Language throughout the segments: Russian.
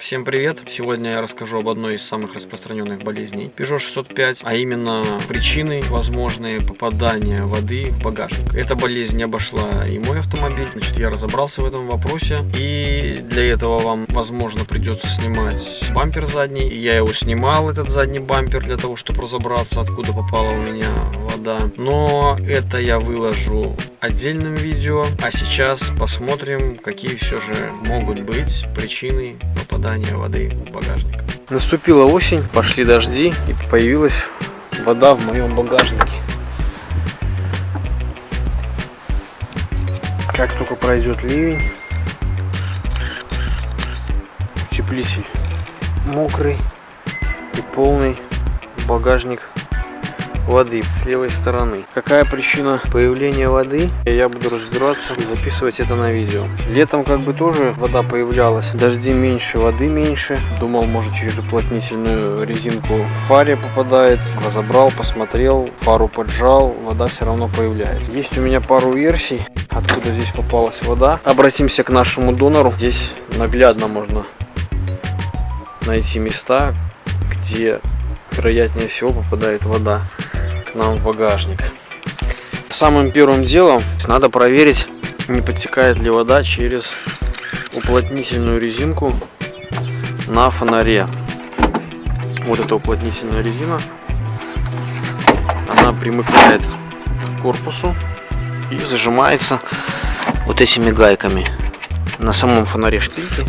Всем привет! Сегодня я расскажу об одной из самых распространенных болезней Peugeot 605, а именно причины возможные попадания воды в багажник. Эта болезнь не обошла и мой автомобиль, значит, я разобрался в этом вопросе, и для этого вам, возможно, придется снимать бампер задний. Я его снимал, этот задний бампер, для того, чтобы разобраться, откуда попала у меня вода. Но это я выложу отдельным видео, а сейчас посмотрим, какие все же могут быть причины попадания воды в багажник. Наступила осень, пошли дожди и появилась вода в моем багажнике. Как только пройдет ливень, утеплитель мокрый и полный багажник воды с левой стороны. Какая причина появления воды? Я буду разбираться и записывать это на видео. Летом как бы тоже вода появлялась, дожди меньше, воды меньше. Думал, может, через уплотнительную резинку в фаре попадает. Разобрал, посмотрел, фару поджал, вода все равно появляется. Есть у меня пару версий, откуда здесь попалась вода. Обратимся к нашему донору. Здесь наглядно можно найти места, где вероятнее всего попадает вода нам в багажник. Самым первым делом надо проверить, не подтекает ли вода через уплотнительную резинку на фонаре. Вот эта уплотнительная резина, она примыкает к корпусу и зажимается вот этими гайками. На самом фонаре шпильки.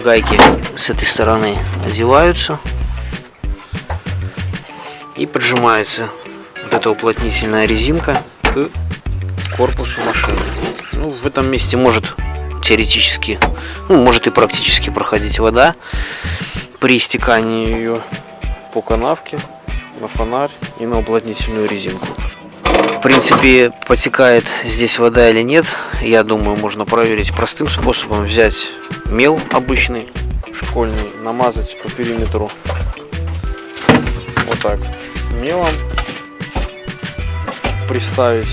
Гайки с этой стороны одеваются и поджимается вот эта уплотнительная резинка к корпусу машины. Ну, в этом месте может теоретически, может и практически проходить вода при стекании ее по канавке на фонарь и на уплотнительную резинку. В принципе, потекает здесь вода или нет, я думаю, можно проверить простым способом. Взять мел обычный, школьный, намазать по периметру вот так мелом, приставить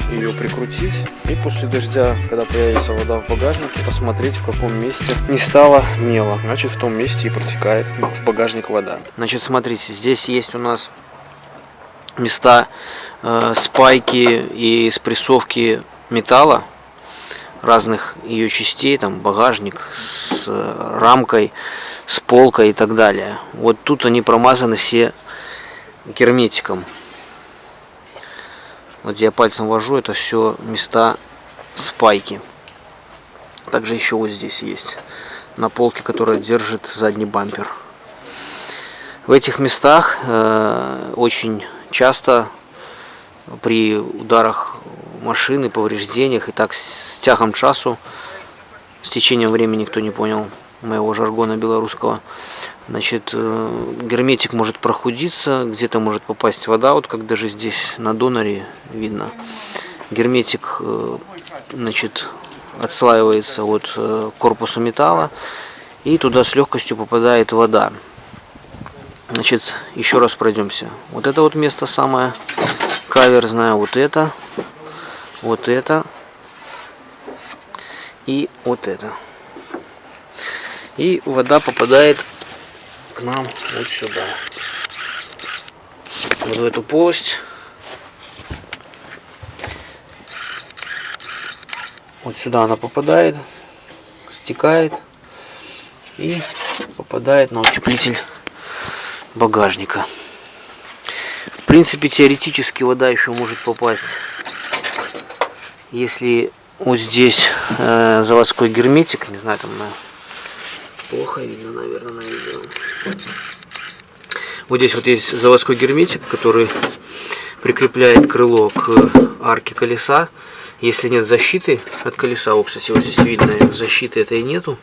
ее, прикрутить, и после дождя, когда появится вода в багажнике, посмотреть, в каком месте не стало мела. Значит, в том месте и протекает в багажник вода. Значит, смотрите, здесь есть у нас места спайки и спрессовки металла разных ее частей, там багажник с рамкой, с полкой и так далее. Вот тут они промазаны все герметиком. Вот я пальцем вожу, это все места спайки. Также еще вот здесь есть на полке, которая держит задний бампер. В этих местах очень часто при ударах машины, повреждениях, и так с тягом часу, с течением времени, кто не понял моего жаргона белорусского, значит, герметик может прохудиться, где-то может попасть вода, вот как даже здесь на доноре видно. Герметик, значит, отслаивается от корпуса металла, и туда с легкостью попадает вода. Значит, еще раз пройдемся. Вот это вот место самое каверзное, вот это и вот это. И вода попадает к нам вот сюда, вот в эту полость. Вот сюда она попадает, стекает и попадает на утеплитель багажника. В принципе, теоретически вода еще может попасть, если вот здесь заводской герметик, не знаю, там плохо видно, наверное, на видео. Вот здесь вот есть заводской герметик, который прикрепляет крыло к арке колеса. Если нет защиты от колеса, вот, кстати, вот здесь видно, защиты этой нету,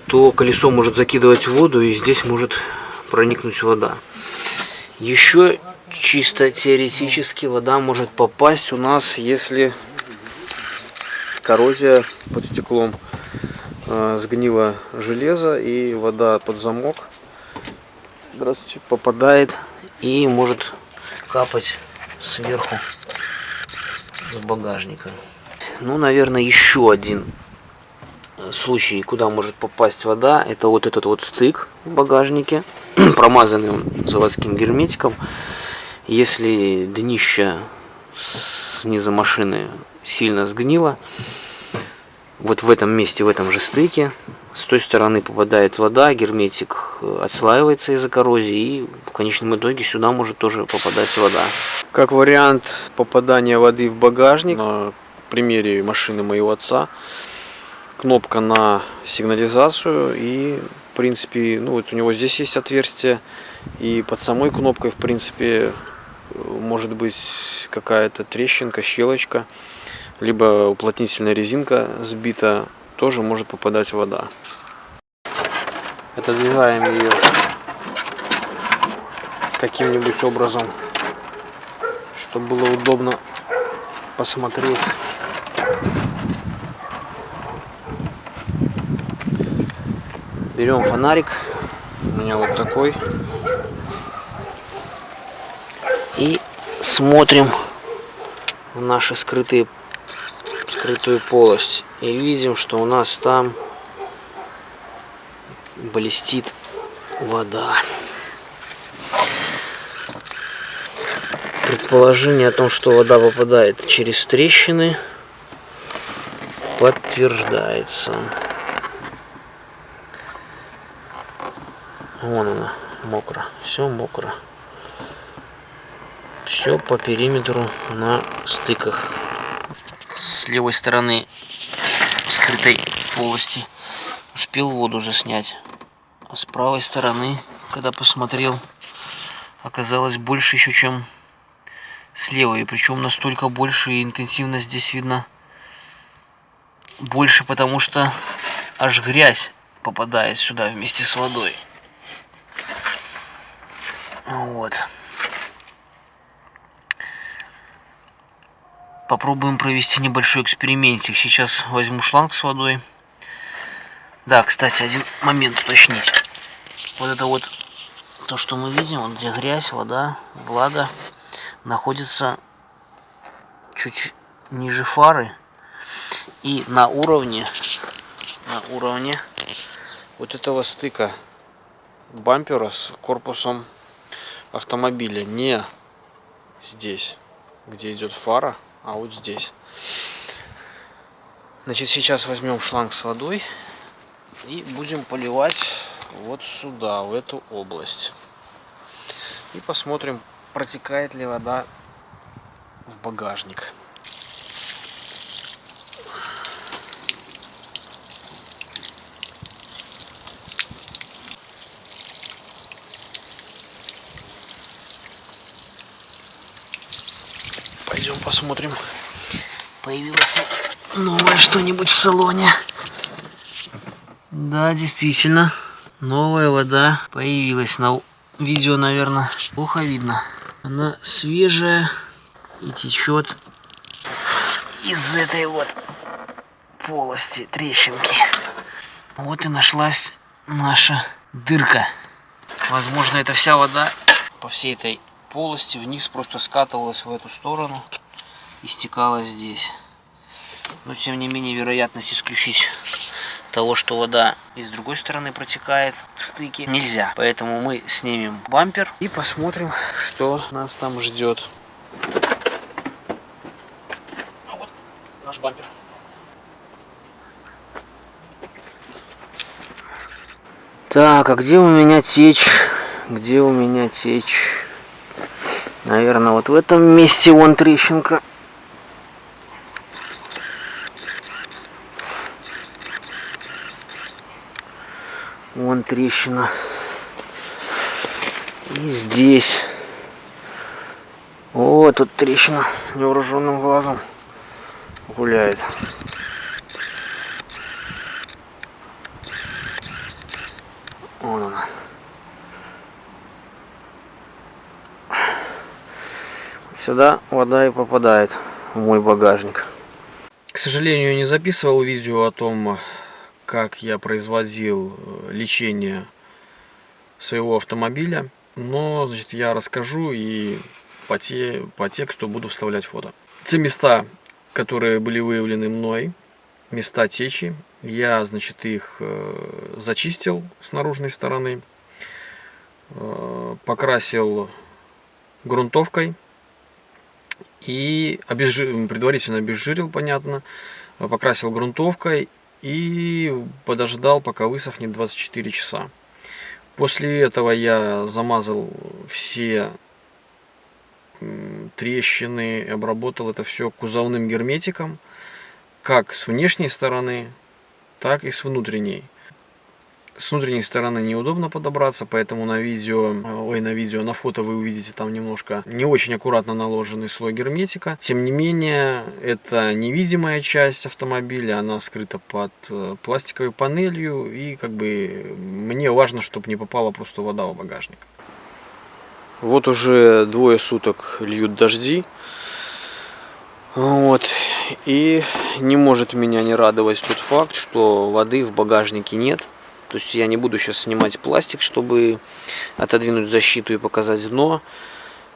то колесо может закидывать в воду, и здесь может проникнуть вода. Еще чисто теоретически вода может попасть у нас, если коррозия под стеклом, сгнило железо, и вода под замок, здравствуйте, попадает и может капать сверху с багажника. Ну, наверное, еще один случай, куда может попасть вода, это вот этот вот стык в багажнике, промазанный он заводским герметиком. Если днище снизу машины сильно сгнило, вот в этом месте, в этом же стыке, с той стороны попадает вода, герметик отслаивается из-за коррозии, и в конечном итоге сюда может тоже попадать вода. Как вариант попадания воды в багажник, на примере машины моего отца, кнопка на сигнализацию, и в принципе, ну вот у него здесь есть отверстие, и под самой кнопкой в принципе может быть какая-то трещинка, щелочка, либо уплотнительная резинка сбита, тоже может попадать вода. Отодвигаем ее каким-нибудь образом, чтобы было удобно посмотреть. Берем фонарик, у меня вот такой, и смотрим в нашу скрытую полость, и видим, что у нас там блестит вода. Предположение о том, что вода попадает через трещины, подтверждается. Вон она, мокро, все мокро. Все по периметру на стыках. С левой стороны скрытой полости успел воду заснять, а с правой стороны, когда посмотрел, оказалось больше еще, чем с левой, причем настолько больше, и интенсивность здесь видно больше, потому что аж грязь попадает сюда вместе с водой. Вот. Попробуем провести небольшой экспериментик. Сейчас возьму шланг с водой. Да, кстати, один момент уточнить. Вот это вот то, что мы видим, вот где грязь, вода, влага, находится чуть ниже фары и на уровне вот этого стыка бампера с корпусом автомобиля. Не здесь, где идет фара, а вот здесь. Значит, сейчас возьмем шланг с водой и будем поливать вот сюда, в эту область. И посмотрим, протекает ли вода в багажник. Пойдем посмотрим, появилось новое что-нибудь в салоне. Да, действительно, новая вода появилась. На видео, наверное, плохо видно. Она свежая и течет из этой вот полости, трещинки. Вот и нашлась наша дырка. Возможно, это вся вода по всей этой полости вниз просто скатывалась в эту сторону и стекала здесь. Но тем не менее, вероятность исключить того, что вода и с другой стороны протекает в стыке, нельзя. Поэтому мы снимем бампер и посмотрим, что нас там ждет. А вот наш бампер. Так, а где у меня течь? Где у меня течь? Наверное, вот в этом месте вон трещинка. Вон трещина. И здесь. О, тут трещина невооруженным глазом гуляет. Вон она. Сюда вода и попадает в мой багажник. К сожалению, я не записывал видео о том, как я производил лечение своего автомобиля, но, значит, я расскажу и по тексту буду вставлять фото. Те места, которые были выявлены мной места течи. Я, значит, их зачистил с наружной стороны, покрасил грунтовкой и предварительно обезжирил, понятно, покрасил грунтовкой и подождал, пока высохнет 24 часа. После этого я замазал все трещины, обработал это все кузовным герметиком, как с внешней стороны, так и с внутренней. С внутренней стороны неудобно подобраться, поэтому на фото вы увидите там немножко не очень аккуратно наложенный слой герметика. Тем не менее, это невидимая часть автомобиля, она скрыта под пластиковой панелью, и как бы мне важно, чтобы не попала просто вода в багажник. Вот уже 2 суток льют дожди. Вот. И не может меня не радовать тот факт, что воды в багажнике нет. То есть я не буду сейчас снимать пластик, чтобы отодвинуть защиту и показать дно.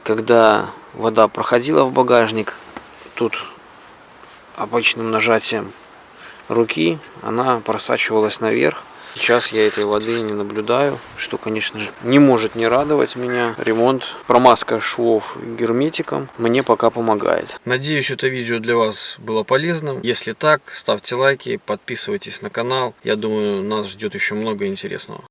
Когда вода проходила в багажник, тут обычным нажатием руки она просачивалась наверх. Сейчас я этой воды не наблюдаю, что, конечно же, не может не радовать меня. Ремонт, промазка швов герметиком мне пока помогает. Надеюсь, это видео для вас было полезным. Если так, ставьте лайки, подписывайтесь на канал. Я думаю, нас ждет еще много интересного.